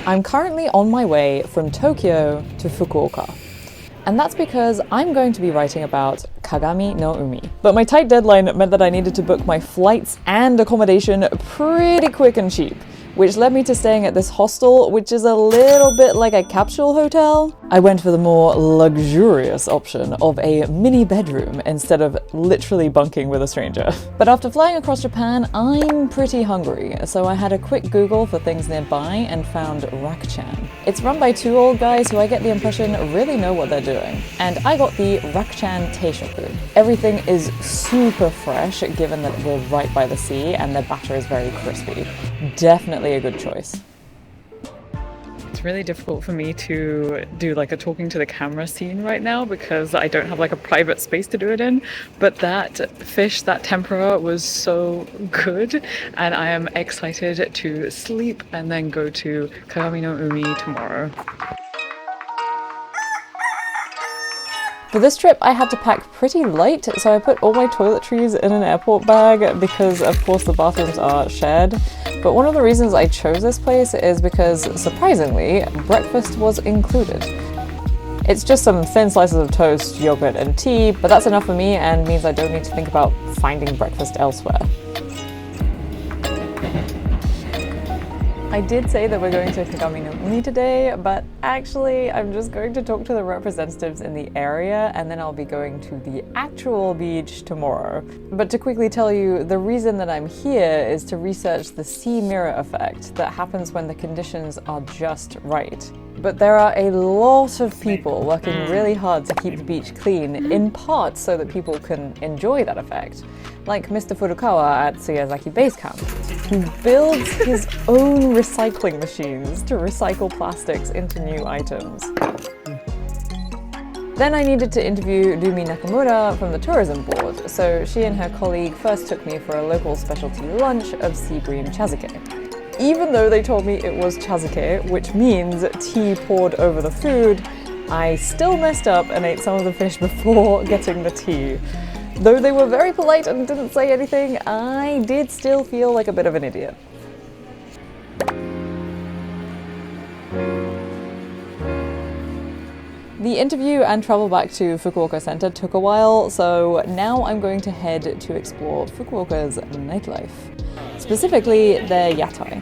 I'm currently on my way from Tokyo to Fukuoka. And that's because I'm going to be writing about Kagami no Umi. But my tight deadline meant that I needed to book my flights and accommodation pretty quick and cheap, which led me to staying at this hostel, which is a little bit like a capsule hotel. I went for the more luxurious option of a mini bedroom instead of literally bunking with a stranger. But after flying across Japan, I'm pretty hungry, so I had a quick Google for things nearby and found Rakchan. It's run by two old guys who I get the impression really know what they're doing. And I got the Rakchan Teishoku. Everything is super fresh, given that we're right by the sea and the batter is very crispy. Definitely a good choice. It's really difficult for me to do like a talking to the camera scene right now because I don't have like a private space to do it in. But that fish, that tempura was so good, and I am excited to sleep and then go to Kagami no Umi tomorrow. For this trip, I had to pack pretty light, so I put all my toiletries in an airport bag because, of course, the bathrooms are shared. But one of the reasons I chose this place is because, surprisingly, breakfast was included. It's just some thin slices of toast, yogurt, and tea, but that's enough for me and means I don't need to think about finding breakfast elsewhere. I did say that we're going to Kagami no Umi today, but actually I'm just going to talk to the representatives in the area and then I'll be going to the actual beach tomorrow. But to quickly tell you, the reason that I'm here is to research the sea mirror effect that happens when the conditions are just right. But there are a lot of people working really hard to keep the beach clean, in part so that people can enjoy that effect. Like Mr. Furukawa at Suyazaki Base Camp, who builds his own recycling machines to recycle plastics into new items. Then I needed to interview Rumi Nakamura from the tourism board, so she and her colleague first took me for a local specialty lunch of sea bream chazake. Even though they told me it was chazake, which means tea poured over the food, I still messed up and ate some of the fish before getting the tea. Though they were very polite and didn't say anything, I did still feel like a bit of an idiot. The interview and travel back to Fukuoka Center took a while, so now I'm going to head to explore Fukuoka's nightlife. Specifically, their yatai.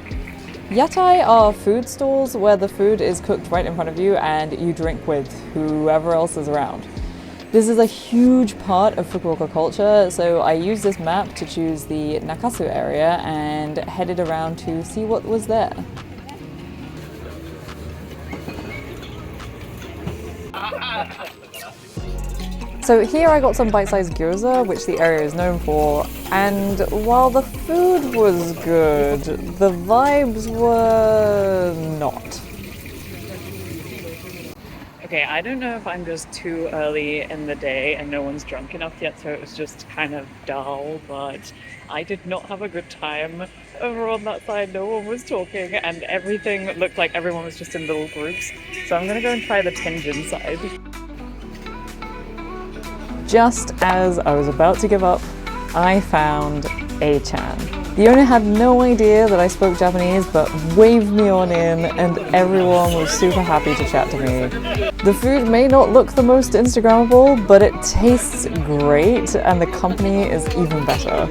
Yatai are food stalls where the food is cooked right in front of you and you drink with whoever else is around. This is a huge part of Fukuoka culture, so I used this map to choose the Nakasu area and headed around to see what was there. So here I got some bite-sized gyoza, which the area is known for, and while the food was good, the vibes were not. Okay, I don't know if I'm just too early in the day and no one's drunk enough yet, so it was just kind of dull, but I did not have a good time. Over on that side, no one was talking and everything looked like everyone was just in little groups. So I'm gonna go and try the Tenjin side. Just as I was about to give up, I found A-chan. The owner had no idea that I spoke Japanese, but waved me on in, and everyone was super happy to chat to me. The food may not look the most Instagrammable, but it tastes great, and the company is even better.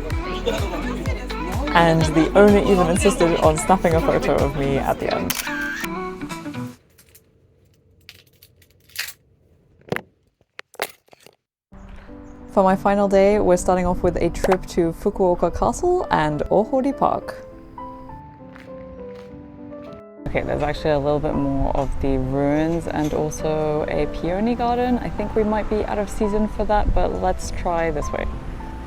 And the owner even insisted on snapping a photo of me at the end. For my final day, we're starting off with a trip to Fukuoka Castle and Ohori Park. Okay, there's actually a little bit more of the ruins and also a peony garden. I think we might be out of season for that, but let's try this way.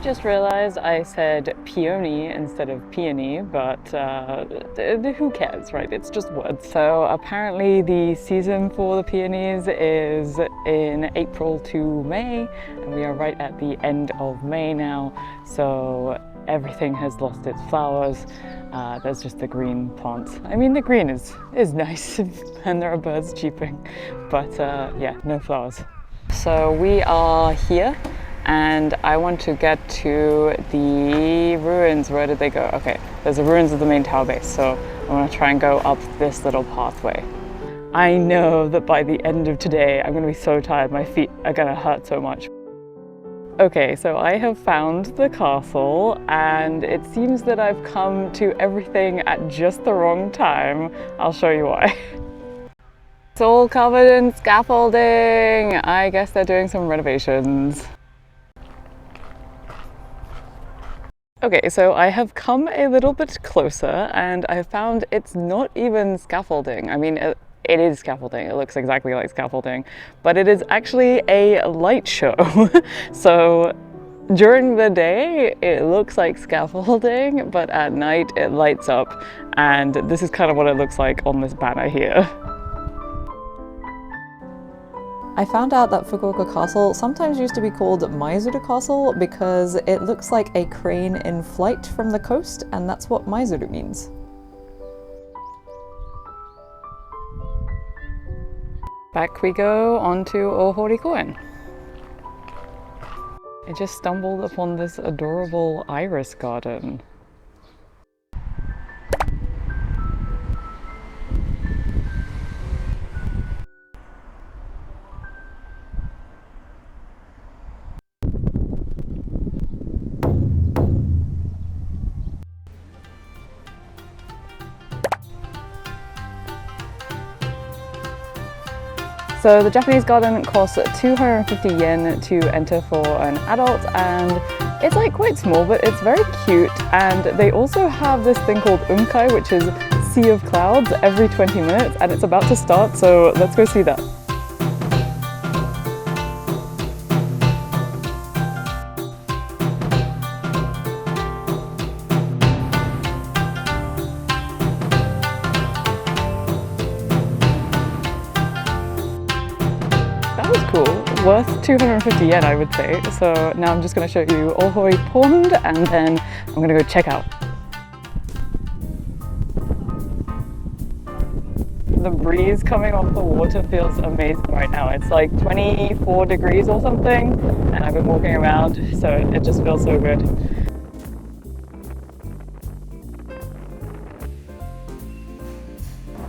Just realized I said peony instead of peony, but who cares, right? It's just words. So apparently the season for the peonies is in April to May, and we are right at the end of May now, so everything has lost its flowers. There's just the green plants. I mean, the green is nice and there are birds cheeping, but yeah, no flowers. So we are here. And I want to get to the ruins. Where did they go? Okay, there's the ruins of the main tower base. So I'm gonna try and go up this little pathway. I know that by the end of today, I'm gonna be so tired, my feet are gonna hurt so much. Okay, so I have found the castle and it seems that I've come to everything at just the wrong time. I'll show you why. It's all covered in scaffolding. I guess they're doing some renovations. Okay, so I have come a little bit closer and I found it's not even scaffolding. I mean, it is scaffolding, it looks exactly like scaffolding, but it is actually a light show. So during the day, it looks like scaffolding, but at night it lights up, and this is kind of what it looks like on this banner here. I found out that Fukuoka Castle sometimes used to be called Maizuru Castle because it looks like a crane in flight from the coast, and that's what Maizuru means. Back we go onto Ohori Koen. I just stumbled upon this adorable iris garden. So the Japanese garden costs 250 yen to enter for an adult, and it's like quite small, but it's very cute. And they also have this thing called unkai, which is sea of clouds, every 20 minutes, and it's about to start, so let's go see that. That was cool, worth 250 yen I would say. So now I'm just going to show you Ohori Pond and then I'm going to go check out. The breeze coming off the water feels amazing right now. It's like 24 degrees or something, and I've been walking around, so it just feels so good.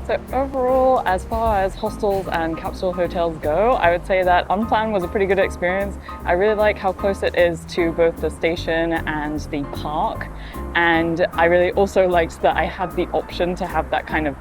So overall, as far as hostels and capsule hotels go, I would say that Unplanned was a pretty good experience. I really like how close it is to both the station and the park. And I really also liked that I had the option to have that kind of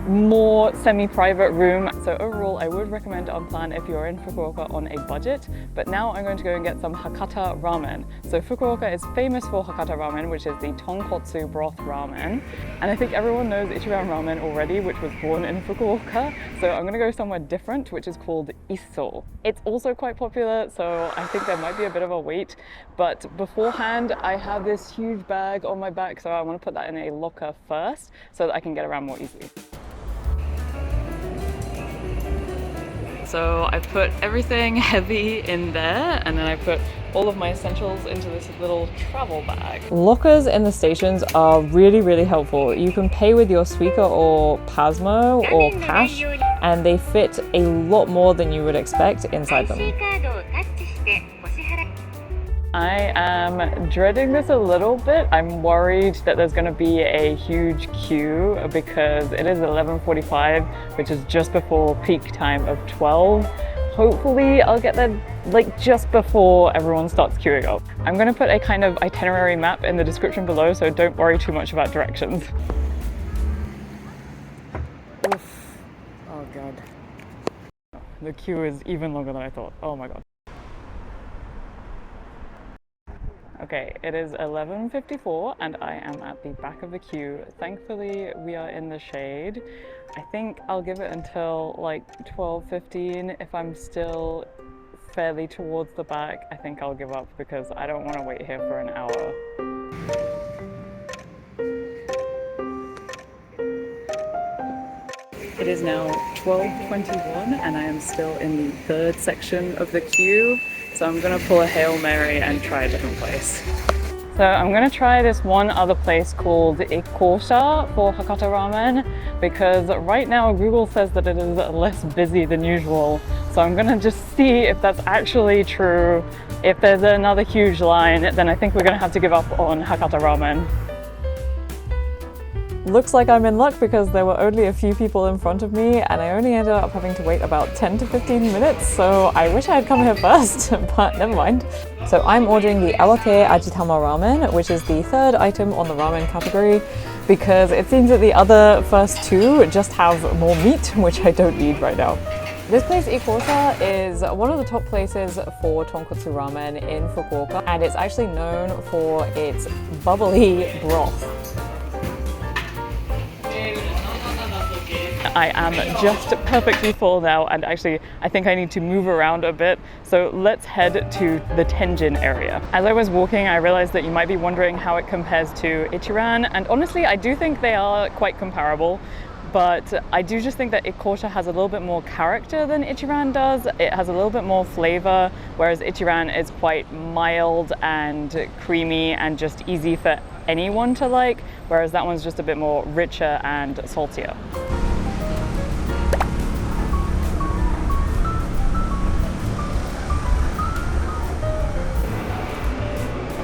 more semi-private room. So overall, I would recommend Unplanned if you're in Fukuoka on a budget. But now I'm going to go and get some Hakata ramen. So Fukuoka is famous for Hakata ramen, which is the tonkotsu broth ramen. And I think everyone knows Ichiban ramen already, which was born in Fukuoka. So I'm going to go somewhere different, which is called Isso. It's also quite popular, so I think there might be a bit of a wait. But beforehand, I have this huge bag on my back, so I want to put that in a locker first so that I can get around more easily. So I put everything heavy in there, and then I put all of my essentials into this little travel bag. Lockers in the stations are really, really helpful. You can pay with your Suica or Pasmo or cash, and they fit a lot more than you would expect inside them. I am dreading this a little bit. I'm worried that there's going to be a huge queue because it is 11:45, which is just before peak time of 12. Hopefully I'll get there like just before everyone starts queuing up. I'm going to put a kind of itinerary map in the description below, so don't worry too much about directions. Oof. Oh god. The queue is even longer than I thought. Oh my god. Okay, it is 11:54 and I am at the back of the queue. Thankfully, we are in the shade. I think I'll give it until like 12:15. If I'm still fairly towards the back, I think I'll give up because I don't want to wait here for an hour. It is now 12:21 and I am still in the third section of the queue. So I'm gonna pull a Hail Mary and try a different place. So I'm gonna try this one other place called Ikosha for Hakata ramen because right now Google says that it is less busy than usual. So I'm gonna just see if that's actually true. If there's another huge line, then I think we're gonna have to give up on Hakata ramen. Looks like I'm in luck because there were only a few people in front of me and I only ended up having to wait about 10 to 15 minutes, so I wish I had come here first, but never mind. So I'm ordering the awake ajitama ramen, which is the third item on the ramen category, because it seems that the other first two just have more meat, which I don't need right now. This place, Ikota, is one of the top places for tonkotsu ramen in Fukuoka, and it's actually known for its bubbly broth. I am just perfectly full now, and actually I think I need to move around a bit, so let's head to the Tenjin area. As I was walking, I realized that you might be wondering how it compares to Ichiran, and honestly I do think they are quite comparable, but I do just think that Ikota has a little bit more character than Ichiran does. It has a little bit more flavor, whereas Ichiran is quite mild and creamy and just easy for anyone to like, whereas that one's just a bit more richer and saltier.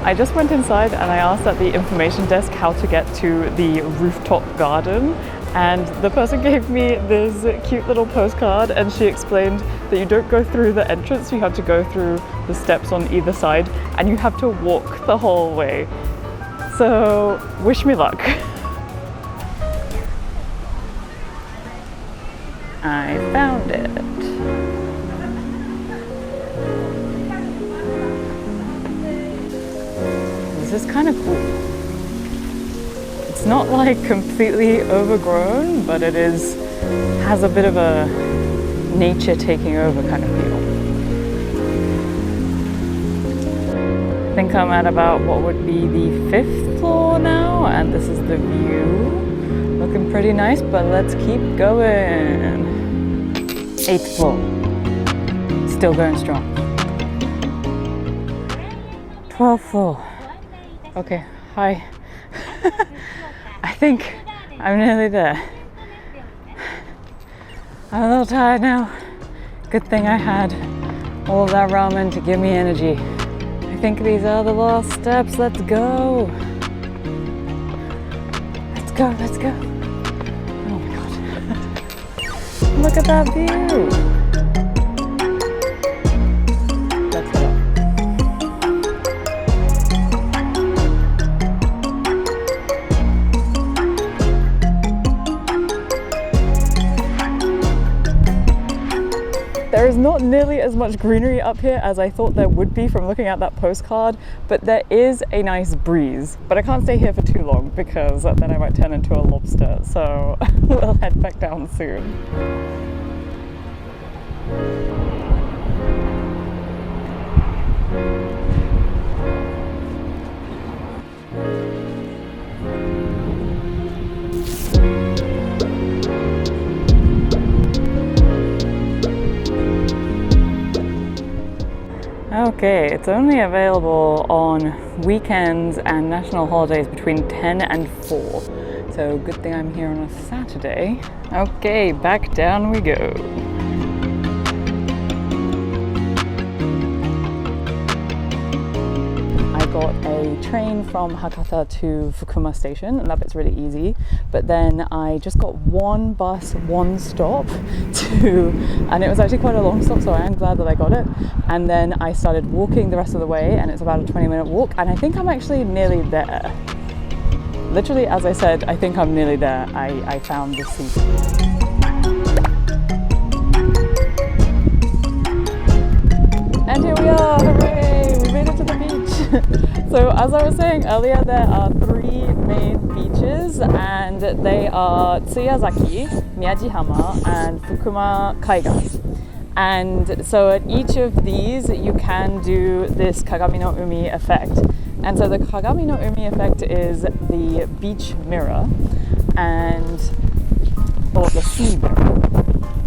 I just went inside and I asked at the information desk how to get to the rooftop garden, and the person gave me this cute little postcard, and she explained that you don't go through the entrance, you have to go through the steps on either side and you have to walk the whole way. So wish me luck. I found it. This is kind of cool. It's not like completely overgrown, but it has a bit of a nature taking over kind of feel. I think I'm at about what would be the 5th floor now, and this is the view. Looking pretty nice, but let's keep going. 8th floor. Still going strong. 12th floor. Okay, hi. I think I'm nearly there. I'm a little tired now. Good thing I had all of that ramen to give me energy. I think these are the last steps. Let's go. Let's go, let's go. Oh my god. Look at that view. Let's go. There is not nearly as much greenery up here as I thought there would be from looking at that postcard, but there is a nice breeze. But I can't stay here for too long because then I might turn into a lobster, so we'll head back down soon. Okay, it's only available on weekends and national holidays between 10 and 4. So good thing I'm here on a Saturday. Okay, back down we go. I got a train from Hakata to Fukuoka station, and that bit's really easy. But then I just got one bus, one stop and it was actually quite a long stop, so I am glad that I got it. And then I started walking the rest of the way, and it's about a 20-minute walk, and I think I'm actually nearly there. Literally, as I said, I think I'm nearly there. I found the seat. And here we are, hooray! We made it to the beach. So as I was saying earlier, there are 3 main beaches, and they are Tsuyazaki, Miyajihama, and Fukuma Kaigan. And so at each of these, you can do this Kagami no Umi effect. And so the Kagami no Umi effect is the beach mirror, or the sea mirror.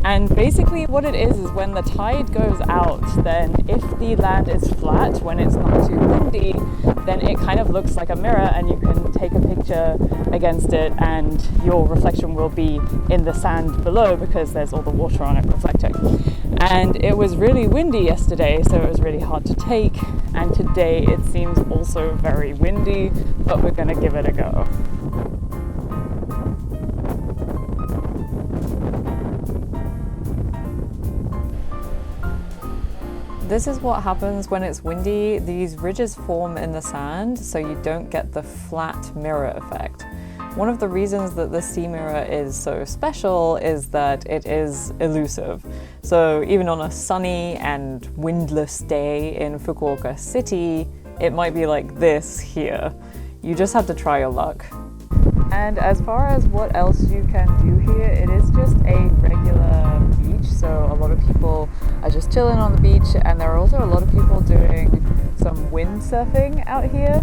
And basically what it is when the tide goes out, then if the land is flat, when it's not too windy, then it kind of looks like a mirror, and you can take a picture against it and your reflection will be in the sand below because there's all the water on it reflecting. And it was really windy yesterday, so it was really hard to take, and today it seems also very windy, but we're gonna give it a go. This is what happens when it's windy. These ridges form in the sand, so you don't get the flat mirror effect. One of the reasons that the sea mirror is so special is that it is elusive. So even on a sunny and windless day in Fukuoka City, it might be like this here. You just have to try your luck. And as far as what else you can do here, it is just a regular beach. So a lot of people are just chilling on the beach, and there are also a lot of people doing some windsurfing out here.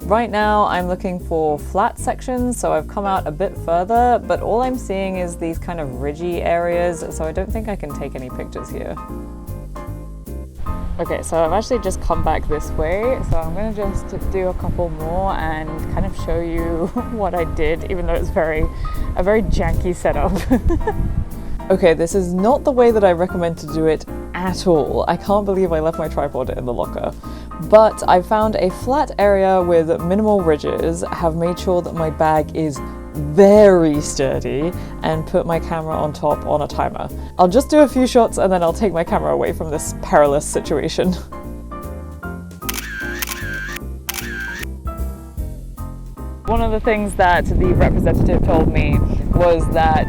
Right now I'm looking for flat sections, so I've come out a bit further, but all I'm seeing is these kind of ridgy areas, so I don't think I can take any pictures here. Okay, so I've actually just come back this way, so I'm gonna just do a couple more and kind of show you what I did, even though it's a very janky setup. Okay, this is not the way that I recommend to do it at all. I can't believe I left my tripod in the locker. But I found a flat area with minimal ridges, have made sure that my bag is very sturdy, and put my camera on top on a timer. I'll just do a few shots and then I'll take my camera away from this perilous situation. One of the things that the representative told me was that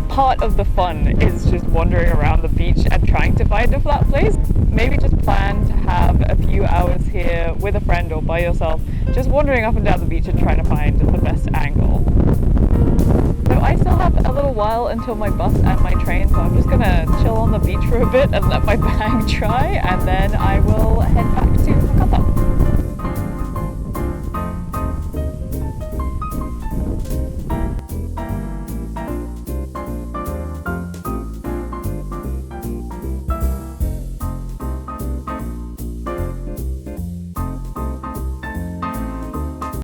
part of the fun is just wandering around the beach and trying to find a flat place. Maybe just plan to have a few hours here with a friend or by yourself, just wandering up and down the beach and trying to find the best angle. So I still have a little while until my bus and my train, so I'm just gonna chill on the beach for a bit and let my bag dry, and then I will head back to Hakata.